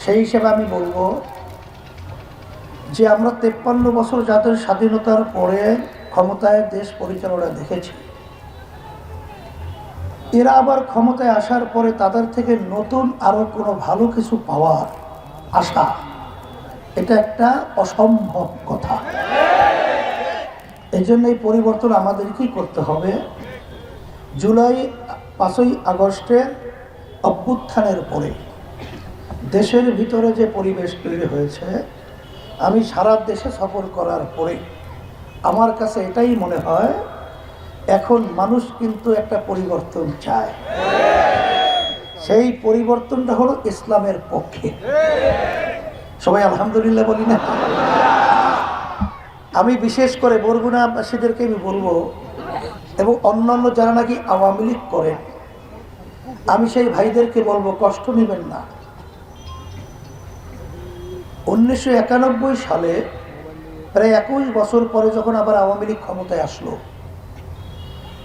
সেই হিসেবে আমি বলবো যে আমরা 53 বছর যাদের স্বাধীনতার পরে ক্ষমতায় দেশ পরিচালনা দেখেছি, এরা আবার ক্ষমতায় আসার পরে তাদের থেকে নতুন আরো কোনো ভালো কিছু পাওয়ার আশা, এটা একটা অসম্ভব কথা। এই জন্য এই পরিবর্তন আমাদেরকেই করতে হবে। জুলাই 5ই আগস্টের অভ্যুত্থানের পরে দেশের ভিতরে যে পরিবেশ তৈরি হয়েছে, আমি সারা দেশে সফর করার পরে আমার কাছে এটাই মনে হয় এখন মানুষ কিন্তু একটা পরিবর্তন চায়। সেই পরিবর্তনটা হলো ইসলামের পক্ষে। সবাই আলহামদুলিল্লাহ বলি না? আমি বিশেষ করে বরগুনাবাসীদেরকে আমি বলবো, এবং অন্যান্য যারা নাকি আওয়ামী লীগ করেন, আমি সেই ভাইদেরকে বলবো কষ্ট নেবেন না। 1991 সালে প্রায় 21 বছর পরে যখন আবার আওয়ামী লীগ ক্ষমতায় আসলো,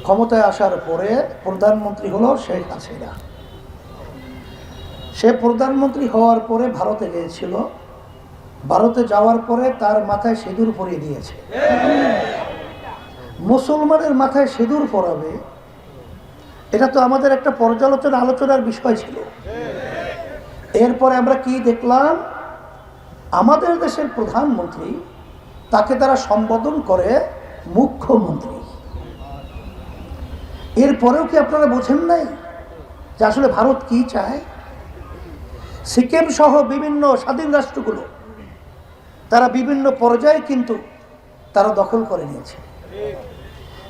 ক্ষমতায় আসার পরে প্রধানমন্ত্রী হলো শেখ হাসিনা। সে প্রধানমন্ত্রী হওয়ার পরে ভারতে গিয়েছিল। ভারতে যাওয়ার পরে তার মাথায় সিঁদুর পরিয়ে দিয়েছে। মুসলমানের মাথায় সিঁদুর পরাবে, এটা তো আমাদের একটা আলোচনার বিষয় ছিল। এরপরে আমরা কি দেখলাম, আমাদের দেশের প্রধানমন্ত্রী, তাকে তারা সম্বোধন করে মুখ্যমন্ত্রী। এরপরেও কি আপনারা বোঝেন নাই যে আসলে ভারত কি চায়? সিকিম সহ বিভিন্ন স্বাধীন রাষ্ট্রগুলো তারা বিভিন্ন পর্যায়ে কিন্তু তারা দখল করে নিয়েছে।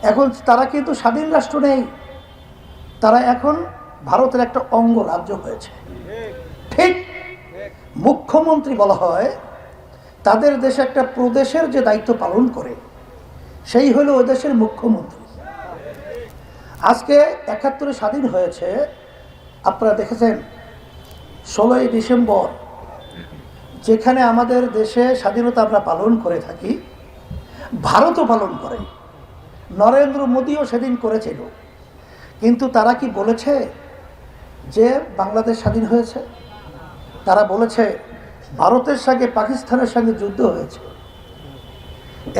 এখন তারা কিন্তু স্বাধীন রাষ্ট্র নেই, তারা এখন ভারতের একটা অঙ্গরাজ্য হয়েছে। ঠিক মুখ্যমন্ত্রী বলা হয় তাদের দেশে একটা প্রদেশের যে দায়িত্ব পালন করে, সেই হলো ওই দেশের মুখ্যমন্ত্রী। আজকে 71 স্বাধীন হয়েছে, আপনারা দেখেছেন 16ই ডিসেম্বর যেখানে আমাদের দেশে স্বাধীনতা আমরা পালন করে থাকি, ভারতও পালন করে, নরেন্দ্র মোদীও সেদিন করেছিল। কিন্তু তারা কি বলেছে যে বাংলাদেশ স্বাধীন হয়েছে? তারা বলেছে ভারতের সঙ্গে পাকিস্তানের সঙ্গে যুদ্ধ হয়েছে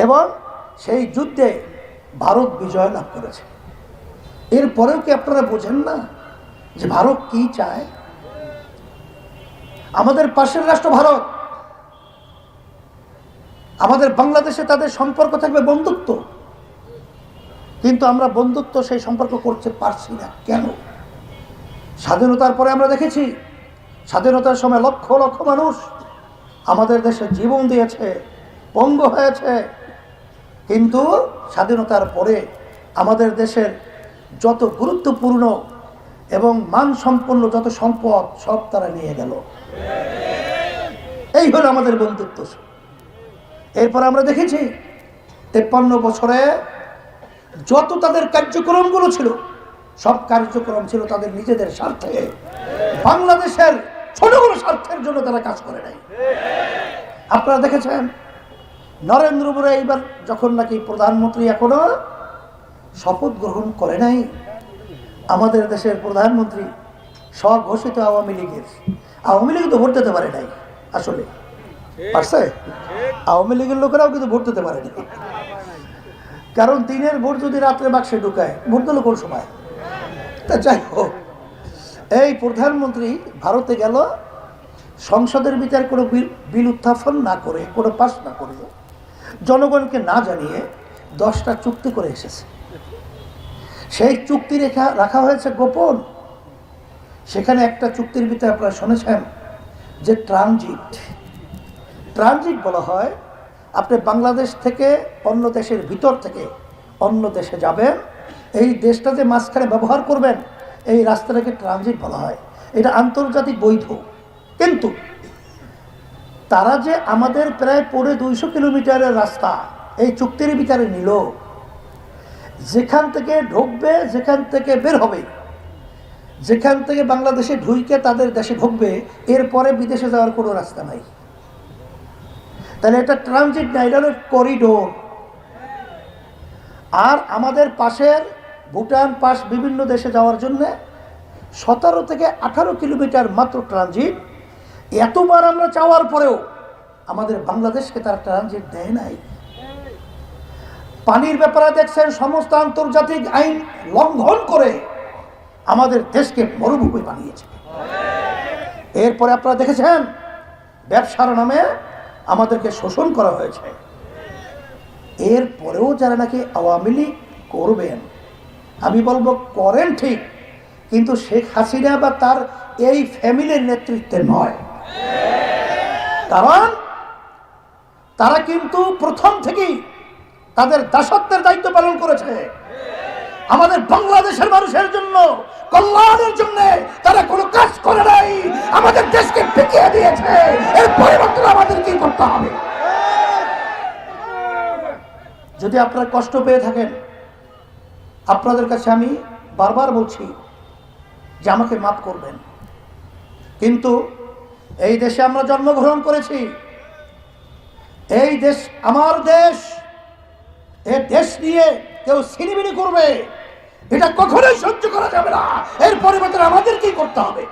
এবং সেই যুদ্ধে ভারত বিজয় লাভ করেছে। এরপরেও কি আপনারা বোঝেন না যে ভারত কি চায়? আমাদের পাশের রাষ্ট্র ভারত, আমাদের বাংলাদেশে তাদের সম্পর্ক থাকবে বন্ধুত্ব, কিন্তু আমরা বন্ধুত্ব সেই সম্পর্ক করতে পারছি না। কেন? স্বাধীনতার পরে আমরা দেখেছি স্বাধীনতার সময় লক্ষ লক্ষ মানুষ আমাদের দেশে জীবন দিয়েছে, পঙ্গু হয়েছে, কিন্তু স্বাধীনতার পরে আমাদের দেশের যত গুরুত্বপূর্ণ এবং মানসম্পন্ন যত সম্পদ সব তারা নিয়ে গেল। এই হলো আমাদের বন্ধুত্ব। এরপর আমরা দেখেছি 53 বছরে যত তাদের কার্যক্রমগুলো ছিল, সব কার্যক্রম ছিল তাদের নিজেদের স্বার্থে, বাংলাদেশের ছোট বড় স্বার্থের জন্য তারা কাজ করে নাই। আপনারা দেখেছেন নরেন্দ্র মোদী এইবার যখন নাকি প্রধানমন্ত্রী এখনো শপথ গ্রহণ করে নাই, আমাদের দেশের প্রধানমন্ত্রী স্বঘোষিত আওয়ামী লীগ তো ভোট দিতে পারে নাই। আসলে পারছে? আওয়ামী লীগের লোকেরাও কিন্তু ভোট দিতে পারেনি, কারণ দিনের ভোট যদি রাত্রে বাক্সে ঢুকায়, ভোট দিল কোন সময়? তা যাই হোক, এই প্রধানমন্ত্রী ভারতে গেল, সংসদের ভিতরে কোনো বিল উত্থাপন না করে, কোনো পাস না করে, জনগণকে না জানিয়ে 10টা চুক্তি করে এসেছে। সেই চুক্তি রাখা হয়েছে গোপন। সেখানে একটা চুক্তির ভিতরে আপনারা শুনেছেন যে ট্রানজিট বলা হয়, আপনি বাংলাদেশ থেকে অন্য দেশের ভিতর থেকে অন্য দেশে যাবেন, এই দেশটা যে মাঝখানে ব্যবহার করবেন, এই রাস্তাটাকে ট্রানজিট বলা হয়। এটা আন্তর্জাতিক বৈধ। কিন্তু তারা যে আমাদের প্রায় 200 কিলোমিটারের রাস্তা এই চুক্তির ভিতরে নিল, যেখান থেকে ঢুকবে, যেখান থেকে বের হবে, যেখান থেকে বাংলাদেশে ঢুকে তাদের দেশে ঢুকবে, এরপরে বিদেশে যাওয়ার কোনো রাস্তা নাই। তাহলে এটা ট্রানজিট না, এটা হলো করিডোর। আর আমাদের পাশের ভুটান পাশ বিভিন্ন দেশে যাওয়ার জন্য 17 থেকে 18 কিলোমিটার মাত্র ট্রানজিট। এতবার আমরা চাওয়ার পরেও আমাদের বাংলাদেশকে তারা ট্রানজিট দেয় নাই। পানির ব্যাপারে দেখছেন সমস্ত আন্তর্জাতিক আইন লঙ্ঘন করে আমাদের দেশকে মরুভূমি বানিয়েছে। এরপরে আপনারা দেখেছেন ব্যবসার নামে আমাদেরকে শোষণ করা হয়েছে। এরপরেও যারা নাকি আওয়ামী লীগ করবেন, আমি বলবো করেন ঠিক, কিন্তু শেখ হাসিনা বা তার এই ফ্যামিলির নেতৃত্বে নয়। কারণ তারা কিন্তু প্রথম থেকেই তাদের দাসত্বের দায়িত্ব পালন করেছে। আমাদের বাংলাদেশের মানুষের জন্য, কল্যাণের জন্য তারা কোনো কাজ করে নাই, আমাদের দেশকে টিকিয়ে দিয়েছে। এর পরিবর্তন আমাদের কি করতে হবে? যদি আপনারা কষ্ট পেয়ে থাকেন, আপনাদের কাছে আমি বারবার বলছি যে আমাকে মাফ করবেন। কিন্তু এই দেশে আমরা জন্মগ্রহণ করেছি, এই দেশ আমার দেশ। এই দেশ নিয়ে কেউ ছিনিমিনি করবে, এটা কখনোই সহ্য করা যাবে না। এর পরিবর্তন আমাদের কি করতে হবে?